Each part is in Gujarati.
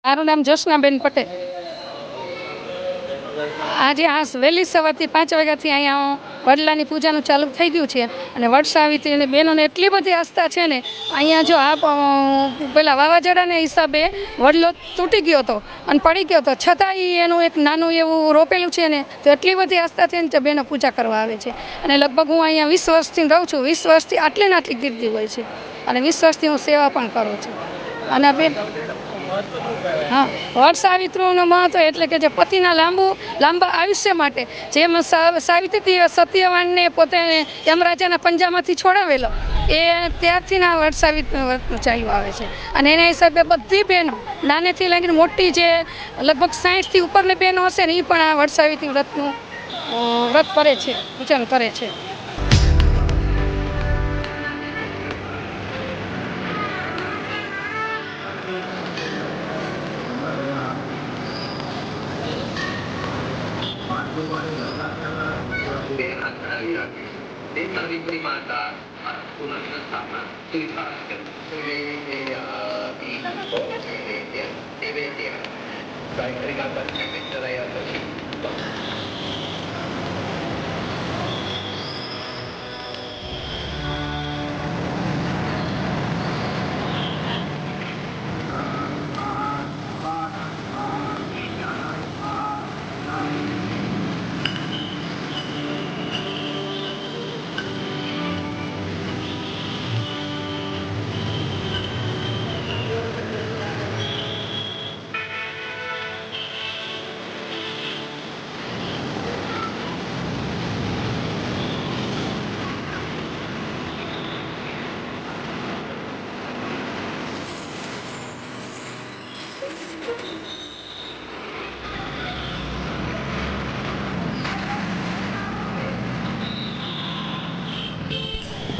મારું નામ જોશનાબેન પટેલ। આજે આ વહેલી સવારથી 5 વાગ્યાથી અહીંયા વડલાની પૂજાનું ચાલુ થઈ ગયું છે અને વડ સાવિત્રી અને બહેનોને એટલી બધી આસ્થા છે ને અહીંયા જો આ પેલા વાવાઝોડાના હિસાબે વડલો તૂટી ગયો હતો અને પડી ગયો હતો, છતાં એનું એક નાનું એવું રોપેલું છે ને તો એટલી બધી આસ્થા છે ને તે બહેનો પૂજા કરવા આવે છે અને લગભગ હું અહીંયા 20 વર્ષથી રહું છું। 20 વર્ષથી આટલી ને આટલી ગીર્દી હોય છે અને 20 વર્ષથી હું સેવા પણ કરું છું। અને બેન હા, વડ સાવિત્રીનું મહત્વ એટલે કે જે પતિના લાંબા આયુષ્ય માટે જેમ સાવિત્રી સત્યવાનને પોતે યમરાજાના પંજામાંથી છોડાવેલો એ ત્યારથી ના વડ સાવિત્રી વ્રત ચાલ્યું આવે છે અને એના હિસાબે બધી બહેનો નાનેથી લઈને મોટી જે લગભગ 60થી ઉપરની બહેનો હશે ને એ પણ આ વડ સાવિત્રી વ્રતનું વ્રત કરે છે, પૂજન કરે છે।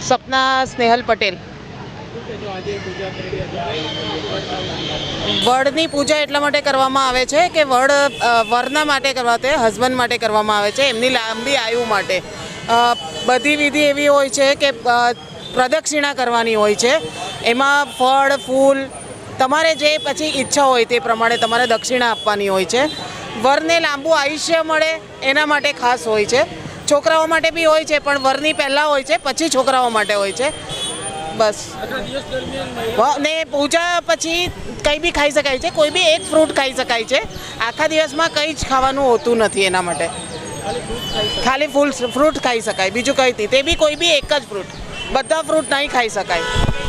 સપના સ્નેહલ પટેલ। વડની પૂજા એટલા માટે કરવામાં આવે છે કે વરના માટે કરવા હસબન્ડ માટે કરવામાં આવે છે, એમની લાંબી આયુ માટે। બધી વિધિ એવી હોય છે કે પ્રદક્ષિણા કરવાની હોય છે, એમાં ફળ ફૂલ તમારે જે પછી ઈચ્છા હોય તે પ્રમાણે તમારે દક્ષિણા આપવાની હોય છે। વરને લાંબુ આયુષ્ય મળે એના માટે ખાસ હોય છે। છોકરાઓ માટે બી હોય છે પણ વરની પહેલાં હોય છે, પછી છોકરાઓ માટે હોય છે। બસ ને પૂજા પછી કંઈ બી ખાઈ શકાય છે, કોઈ બી એક ફ્રૂટ ખાઈ શકાય છે। આખા દિવસમાં કંઈ જ ખાવાનું હોતું નથી, એના માટે ખાલી ફ્રૂટ ખાઈ શકાય, બીજું કંઈ નહીં। તે બી કોઈ બી એક જ ફ્રૂટ, બધા ફ્રૂટ નહીં ખાઈ શકાય।